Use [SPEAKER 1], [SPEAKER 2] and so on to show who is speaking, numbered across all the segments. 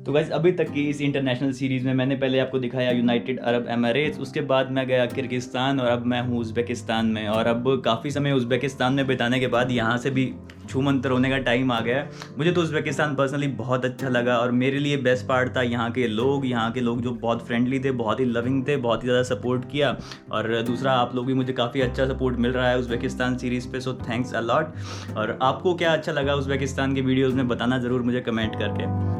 [SPEAKER 1] तो गाइस अभी तक की इस इंटरनेशनल सीरीज़ में मैंने पहले आपको दिखाया यूनाइटेड अरब एमिरेट्स, उसके बाद मैं गया किर्गिस्तान और अब मैं हूँ उज़्बेकिस्तान में। और अब काफ़ी समय उज़्बेकिस्तान में बिताने के बाद यहाँ से भी छूमंतर होने का टाइम आ गया है। मुझे तो उज़्बेकिस्तान पर्सनली बहुत अच्छा लगा और मेरे लिए बेस्ट पार्ट था यहाँ के लोग जो बहुत फ्रेंडली थे, बहुत ही लविंग थे, बहुत ही ज़्यादा सपोर्ट किया। और दूसरा आप लोग भी मुझे काफ़ी अच्छा सपोर्ट मिल रहा है उज़्बेकिस्तान सीरीज़ पे, सो थैंक्स अ लॉट। और आपको क्या अच्छा लगा उज़्बेकिस्तान के वीडियोज़ में बताना ज़रूर मुझे कमेंट करके।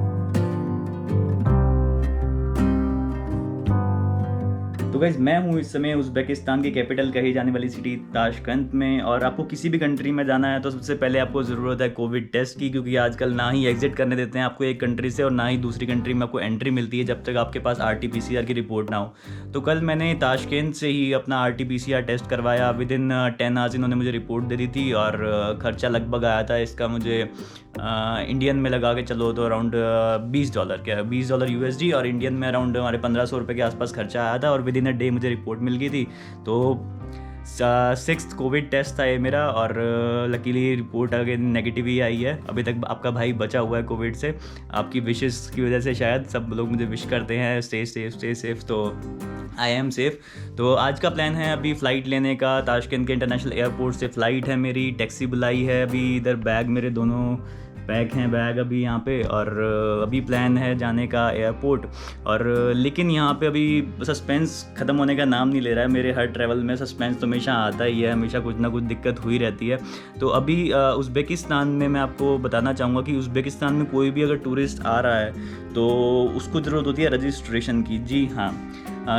[SPEAKER 1] तो गाइज़ मैं हूँ इस समय उज़्बेकिस्तान की कैपिटल कही जाने वाली सिटी ताशकंद में। और आपको किसी भी कंट्री में जाना है तो सबसे पहले आपको ज़रूरत है कोविड टेस्ट की, क्योंकि आजकल ना ही एग्जिट करने देते हैं आपको एक कंट्री से और ना ही दूसरी कंट्री में आपको एंट्री मिलती है जब तक आपके पास RT-PCR की रिपोर्ट ना हो। तो कल मैंने ताशकंद से ही अपना RT-PCR टेस्ट करवाया। विद इन 10 आवर्स इन्होंने मुझे रिपोर्ट दे दी थी और ख़र्चा लगभग आया था इसका मुझे इंडियन में लगा के चलो तो अराउंड $20 क्या $20 USD, और इंडियन में अराउंड हमारे 1500 रुपये के आसपास खर्चा आया था। और विद इन अ डे मुझे रिपोर्ट मिल गई थी। तो 6th कोविड टेस्ट था ये मेरा और लकीली रिपोर्ट अगेन नेगेटिव ही आई है। अभी तक आपका भाई बचा हुआ है कोविड से, आपकी विशेस की वजह से शायद सब लोग मुझे विश करते हैं स्टे सेफ, तो आई एम सेफ। तो आज का प्लान है अभी फ़्लाइट लेने का। ताशकंद के इंटरनेशनल एयरपोर्ट से फ़्लाइट है मेरी, टैक्सी बुलाई है। अभी इधर बैग मेरे दोनों पैक हैं बैग अभी यहाँ पे, और अभी प्लान है जाने का एयरपोर्ट। और लेकिन यहाँ पे अभी सस्पेंस ख़त्म होने का नाम नहीं ले रहा है। मेरे हर ट्रैवल में सस्पेंस तो हमेशा आता ही है, हमेशा कुछ ना कुछ दिक्कत हुई रहती है। तो अभी उज़्बेकिस्तान में मैं आपको बताना चाहूँगा कि उज़्बेकिस्तान में कोई भी अगर टूरिस्ट आ रहा है तो उसको ज़रूरत होती है रजिस्ट्रेशन की। जी हाँ,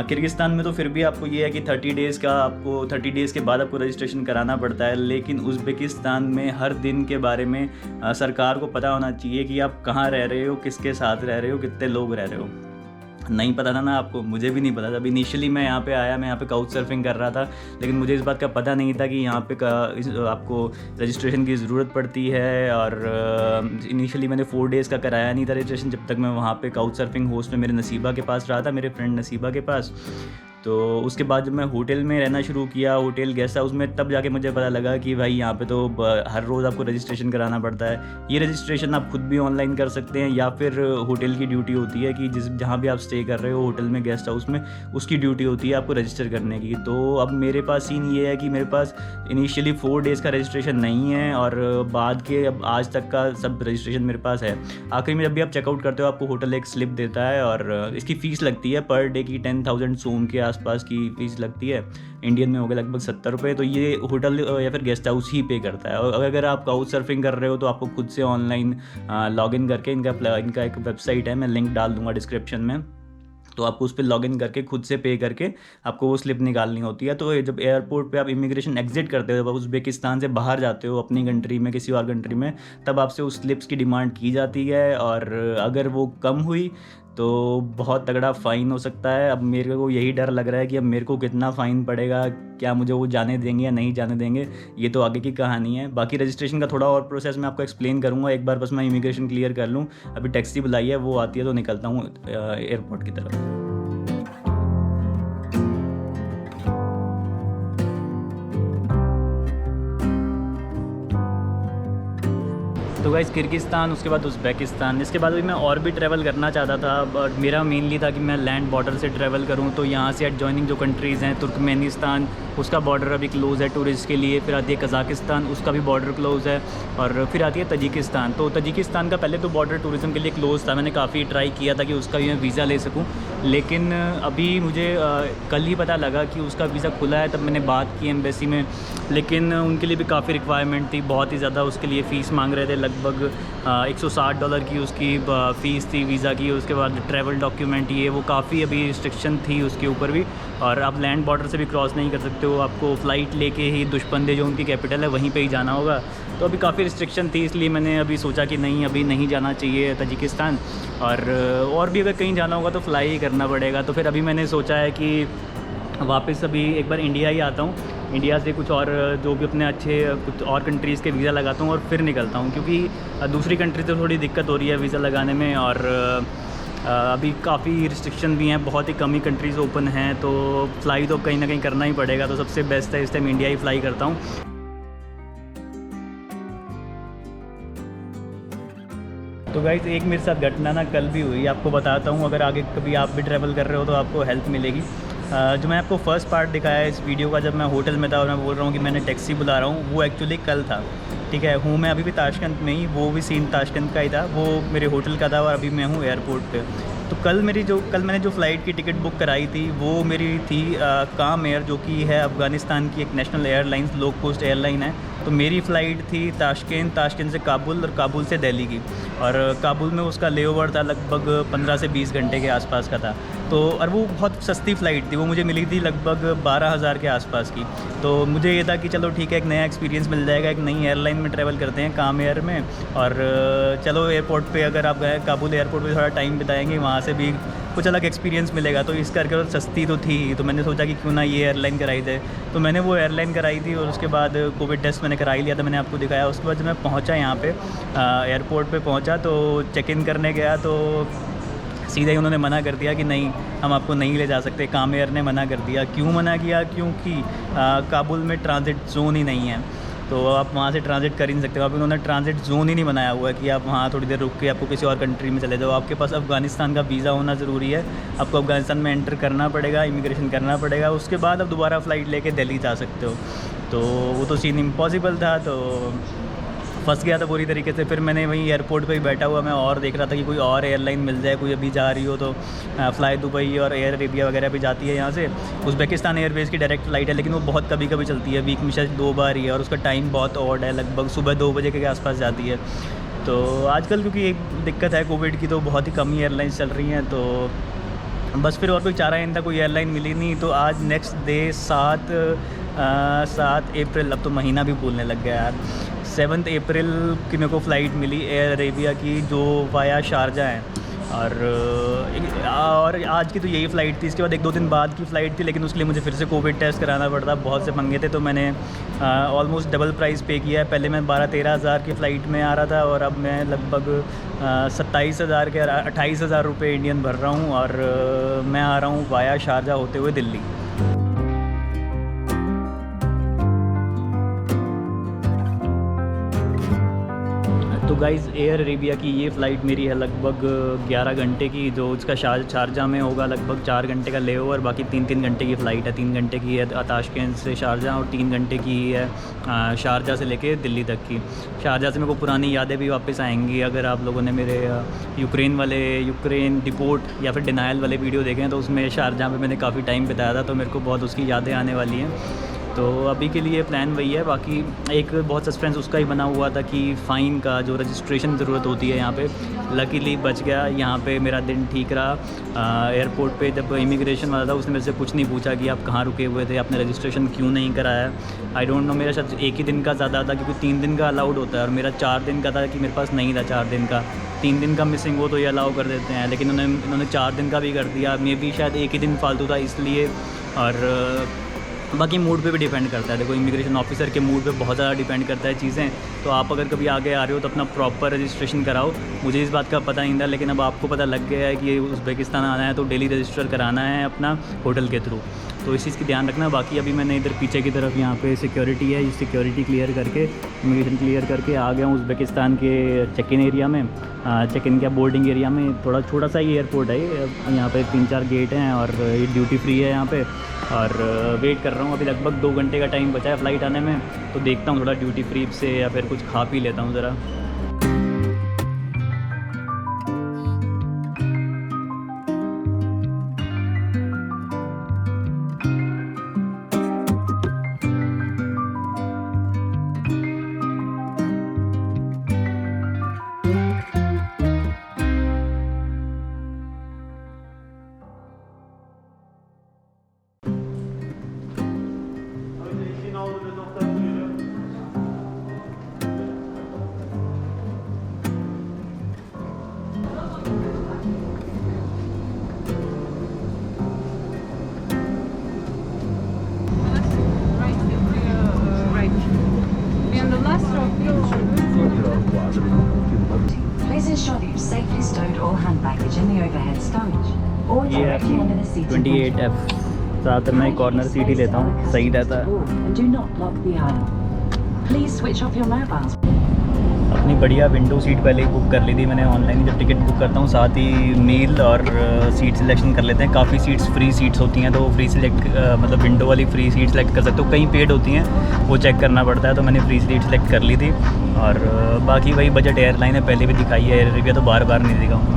[SPEAKER 1] किर्गिस्तान में तो फिर भी आपको ये है कि 30 डेज़ के बाद आपको रजिस्ट्रेशन कराना पड़ता है। लेकिन उज़्बेकिस्तान में हर दिन के बारे में सरकार को पता होना चाहिए कि आप कहाँ रह रहे हो, किसके साथ रह रहे हो, कितने लोग रह रहे हो। नहीं पता था ना आपको, मुझे भी नहीं पता था। अभी इनिशियली मैं यहाँ पे आया, मैं यहाँ पे काउच सर्फिंग कर रहा था, लेकिन मुझे इस बात का पता नहीं था कि यहाँ पे आपको रजिस्ट्रेशन की ज़रूरत पड़ती है। और इनिशियली मैंने 4 डेज़ का कराया नहीं था रजिस्ट्रेशन, जब तक मैं वहाँ पे काउच सर्फिंग होस्ट में मेरे नसीबा के पास रहा था, मेरे फ्रेंड नसीबा के पास। तो उसके बाद जब मैं होटल में रहना शुरू किया, होटल गेस्ट हाउस में, तब जाके मुझे पता लगा कि भाई यहाँ पे तो हर रोज़ आपको रजिस्ट्रेशन कराना पड़ता है। ये रजिस्ट्रेशन आप खुद भी ऑनलाइन कर सकते हैं या फिर होटल की ड्यूटी होती है कि जहाँ भी आप स्टे कर रहे हो होटल में, गेस्ट हाउस में, उसकी ड्यूटी होती है आपको रजिस्टर करने की। तो अब मेरे पास सीन ये है कि मेरे पास इनिशियली 4 डेज़ का रजिस्ट्रेशन नहीं है और बाद के अब आज तक का सब रजिस्ट्रेशन मेरे पास है। आखिर में जब भी आप चेकआउट करते हो आपको होटल एक स्लिप देता है और इसकी फ़ीस लगती है पर डे की 10,000 सोम के आसपास की फ़ीस लगती है। इंडियन में हो गया लगभग 70 रुपये। तो ये होटल या फिर गेस्ट हाउस ही पे करता है। और अगर आप काउच सर्फिंग कर रहे हो तो आपको खुद से ऑनलाइन लॉगिन करके, इनका एक वेबसाइट है, मैं लिंक डाल दूंगा डिस्क्रिप्शन में, तो आपको उस पर लॉगिन करके खुद से पे करके आपको वो स्लिप निकालनी होती है। तो जब एयरपोर्ट पे आप इमिग्रेशन एग्जिट करते हो, जब आप उज़्बेकिस्तान से बाहर जाते हो अपनी कंट्री में किसी और कंट्री में, तब आपसे उस स्लिप्स की डिमांड की जाती है। और अगर वो कम हुई तो बहुत तगड़ा फ़ाइन हो सकता है। अब मेरे को यही डर लग रहा है कि अब मेरे को कितना फ़ाइन पड़ेगा, क्या मुझे वो जाने देंगे या नहीं जाने देंगे, ये तो आगे की कहानी है। बाकी रजिस्ट्रेशन का थोड़ा और प्रोसेस मैं आपको एक्सप्लेन करूँगा, एक बार बस मैं इमिग्रेशन क्लियर कर लूँ। अभी टैक्सी बुलाई है, वो आती है तो निकलता हूँ एयरपोर्ट की तरफ। तो गाइस किर्गिस्तान, उसके बाद उज़्बेकिस्तान, इसके बाद भी मैं और भी ट्रैवल करना चाहता था, बट मेरा मेनली था कि मैं लैंड बॉर्डर से ट्रैवल करूं। तो यहाँ से एडजॉइनिंग जो कंट्रीज़ हैं, तुर्कमेनिस्तान, उसका बॉर्डर अभी क्लोज़ है टूरिस्ट के लिए। फिर आती है कज़ाकिस्तान, उसका भी बॉर्डर क्लोज़ है। और फिर आती है तजिकिस्तान। तो तजिकिस्तान का पहले तो बॉर्डर टूरिज़म के लिए क्लोज़ था, मैंने काफ़ी ट्राई किया था कि उसका भी मैं वीज़ा ले सकूँ। लेकिन अभी मुझे कल ही पता लगा कि उसका वीज़ा खुला है। तब मैंने बात की एम्बेसी में, लेकिन उनके लिए भी काफ़ी रिक्वायरमेंट थी, बहुत ही ज़्यादा उसके लिए फ़ीस मांग रहे थे। लगभग $160 की उसकी फ़ीस थी वीज़ा की। उसके बाद ट्रैवल डॉक्यूमेंट, ये वो काफ़ी अभी रिस्ट्रिक्शन थी उसके ऊपर भी। और आप लैंड बॉर्डर से भी क्रॉस नहीं कर सकते हो, आपको फ़्लाइट लेके ही दुश्मनदे जो उनकी कैपिटल है वहीं पे ही जाना होगा। तो अभी काफ़ी रिस्ट्रिक्शन थी, इसलिए मैंने अभी सोचा कि नहीं, अभी नहीं जाना चाहिए तजिकिस्तान। और भी अगर कहीं जाना होगा तो फ़्लाई ही करना पड़ेगा। तो फिर अभी मैंने सोचा है कि वापस अभी एक बार इंडिया ही आता हूँ, इंडिया से कुछ और जो भी अपने अच्छे कुछ और कंट्रीज़ के वीज़ा लगाता हूँ और फिर निकलता हूँ, क्योंकि दूसरी कंट्री से थोड़ी दिक्कत हो रही है वीज़ा लगाने में। और अभी काफ़ी रिस्ट्रिक्शन भी हैं, बहुत ही कम ही कंट्रीज़ ओपन हैं। तो फ़्लाई तो कहीं ना कहीं करना ही पड़ेगा। तो सबसे बेस्ट है इस टाइम इंडिया ही फ़्लाई करता हूँ। तो गाइस एक मेरे साथ घटना ना कल भी हुई, आपको बताता हूँ, अगर आगे कभी आप भी ट्रैवल कर रहे हो तो आपको हेल्प मिलेगी। जो मैं आपको फर्स्ट पार्ट दिखाया है इस वीडियो का, जब मैं होटल में था और मैं बोल रहा हूँ कि मैंने टैक्सी बुला रहा हूँ, वो एक्चुअली कल था। ठीक है, हूँ मैं अभी भी ताशकंद में ही, वो भी सीन ताशकंद का ही था, वो मेरे होटल का था और अभी मैं हूँ एयरपोर्ट पे। तो कल मैंने जो फ़्लाइट की टिकट बुक कराई थी वो मेरी थी काम एयर, जो कि है अफ़गानिस्तान की एक नेशनल एयरलाइंस, लो कोस्ट एयरलाइन है। तो मेरी फ़्लाइट थी ताशकंद से काबुल और काबुल से दिल्ली की, और काबुल में उसका लेओवर था लगभग 15 से 20 घंटे के आसपास का था। तो और वो बहुत सस्ती फ़्लाइट थी, वो मुझे मिली थी लगभग 12,000 के आसपास की। तो मुझे ये था कि चलो ठीक है, एक नया एक्सपीरियंस मिल जाएगा, एक नई एयरलाइन में ट्रैवल करते हैं काम एयर में, और चलो एयरपोर्ट पे अगर आप गए काबुल एयरपोर्ट पे थोड़ा टाइम बिताएंगे, वहाँ से भी कुछ अलग एक्सपीरियंस मिलेगा। तो इस करके सस्ती तो थी, तो मैंने सोचा कि क्यों ना ये एयरलाइन कराई जाए। तो मैंने वो एयरलाइन कराई थी और उसके बाद कोविड टेस्ट मैंने करा ही लिया था, मैंने आपको दिखाया। उसके बाद जब मैं पहुँचा यहाँ पे एयरपोर्ट पे पहुँचा तो चेक इन करने गया तो सीधे ही उन्होंने मना कर दिया कि नहीं, हम आपको नहीं ले जा सकते। काम एयर ने मना कर दिया। क्यों मना किया? क्योंकि काबुल में ट्रांजिट ज़ोन ही नहीं है, तो आप वहाँ से ट्रांजिट कर ही नहीं सकते। अभी उन्होंने ट्रांजिट ज़ोन ही नहीं बनाया हुआ है कि आप वहाँ थोड़ी देर रुक के आपको किसी और कंट्री में चले जाओ। आपके पास अफ़गानिस्तान का वीज़ा होना ज़रूरी है, आपको अफ़गानिस्तान में एंटर करना पड़ेगा, इमिग्रेशन करना पड़ेगा, उसके बाद आप दोबारा फ़्लाइट लेके दिल्ली जा सकते हो। तो वो तो सीन इम्पॉसिबल था, तो फंस गया था पूरी तरीके से। फिर मैंने वहीं एयरपोर्ट पे ही बैठा हुआ मैं और देख रहा था कि कोई और एयरलाइन मिल जाए, कोई अभी जा रही हो तो। फ़्लाई दुबई और एयर अरेबिया वगैरह भी जाती है यहाँ से। उज़्बेकिस्तान एयरवेज़ की डायरेक्ट फ़्लाइट है, लेकिन वो बहुत कभी कभी चलती है, वीक में शायद 2 बार ही है, और उसका टाइम बहुत ऑड है, लगभग सुबह 2 बजे के आसपास जाती है। तो आजकल क्योंकि एक दिक्कत है कोविड की, तो बहुत ही कम ही एयरलाइंस चल रही हैं, तो बस फिर और कोई चारा ही नहीं था, कोई एयरलाइन मिली नहीं। तो आज नेक्स्ट डे 7 अप्रैल, अब तो महीना भी भूलने लग गया यार, 7 अप्रैल की मेरे को फ़्लाइट मिली एयर अरेबिया की, जो वाया शारजा है। और आज की तो यही फ़्लाइट थी। इसके बाद 1-2 दिन बाद की फ़्लाइट थी, लेकिन उसके लिए मुझे फिर से कोविड टेस्ट कराना पड़ता, बहुत से पंगे थे। तो मैंने ऑलमोस्ट डबल प्राइस पे किया है। पहले मैं 12-13 हज़ार की फ़्लाइट में आ रहा था, और अब मैं लगभग 27,000 के 28,000 रुपये इंडियन भर रहा हूँ, और मैं आ रहा हूँ वाया शारजा होते हुए दिल्ली। तो गाइज़ एयर अरेबिया की ये फ़्लाइट मेरी है लगभग 11 घंटे की, जो उसका शारजा में होगा लगभग 4 घंटे का लेओवर, बाकी 3-3 घंटे की फ़्लाइट है। 3 घंटे की है ताशकंद से शारजा, और 3 घंटे की है शारजा से लेके दिल्ली तक की। शारजा से मेरे को पुरानी यादें भी वापस आएंगी। अगर आप लोगों ने मेरे यूक्रेन डिपोर्ट या फिर डिनायल वाले वीडियो देखे हैं, तो उसमें शारजा में मैंने काफ़ी टाइम बिताया था, तो मेरे को बहुत उसकी यादें आने वाली हैं। तो अभी के लिए प्लान वही है। बाकी एक बहुत सस्पेंस उसका ही बना हुआ था कि फ़ाइन का जो रजिस्ट्रेशन ज़रूरत होती है यहाँ पे, लकीली बच गया। यहाँ पे मेरा दिन ठीक रहा। एयरपोर्ट पे जब इमिग्रेशन वाला था, उसने मेरे से कुछ नहीं पूछा कि आप कहाँ रुके हुए थे, आपने रजिस्ट्रेशन क्यों नहीं कराया। आई डोंट नो, मेरा शायद 1 ही दिन का ज़्यादा था, क्योंकि 3 दिन का अलाउड होता है, और मेरा 4 दिन का था कि मेरे पास नहीं था 4 दिन का। 3 दिन का मिसिंग हो तो ये अलाउ कर देते हैं, लेकिन इन्होंने 4 दिन का भी कर दिया। मे भी शायद 1 ही दिन फालतू था इसलिए। और बाकी मूड पे भी डिपेंड करता है। देखो, इमिग्रेशन ऑफिसर के मूड पे बहुत ज़्यादा डिपेंड करता है चीज़ें। तो आप अगर कभी आगे आ रहे हो तो अपना प्रॉपर रजिस्ट्रेशन कराओ। मुझे इस बात का पता नहीं था, लेकिन अब आपको पता लग गया है कि उज़्बेकिस्तान आना है तो डेली रजिस्टर कराना है अपना होटल के थ्रू। तो इस चीज़ की ध्यान रखना। बाकी अभी मैंने इधर पीछे की तरफ यहाँ पे सिक्योरिटी है, इस सिक्योरिटी क्लियर करके, इमिग्रेशन क्लियर करके आ गया हूँ उज़्बेकिस्तान के चेक इन एरिया में। चेक इन क्या, बोर्डिंग एरिया में। थोड़ा छोटा सा ही एयरपोर्ट है ये, यहाँ पे 3-4 गेट हैं, और ये ड्यूटी फ्री है यहाँ पे। और वेट कर रहा हूँ, अभी लगभग 2 घंटे का टाइम बचा है फ़्लाइट आने में, तो देखता हूँ थोड़ा ड्यूटी फ्री से या फिर कुछ खा पी लेता हूँ ज़रा।
[SPEAKER 2] Please ensure that you've safely stowed all hand baggage in the overhead stowage or directly under the seat.
[SPEAKER 1] 28F ज़्यादातर मैं कॉर्नर सीट ही लेता हूँ, सही रहता है।
[SPEAKER 2] And do not block the aisle. Please switch off your mobiles.
[SPEAKER 1] इतनी बढ़िया window seat पहले ही बुक कर ली थी मैंने ऑनलाइन। जब टिकट बुक करता हूँ साथ ही मील और सीट सिलेक्शन कर लेते हैं। काफ़ी सीट्स फ्री सीट्स होती हैं, तो वो फ्री सिलेक्ट मतलब विंडो वाली फ्री सीट सेलेक्ट कर सकते हो। कई पेड होती हैं, वो चेक करना पड़ता है, तो मैंने फ्री सीट सेलेक्ट कर ली थी। और बाकी वही बजट एयरलाइन है, पहले भी दिखाई है एयर अरेबिया, तो बार बार नहीं दिखाऊँगा।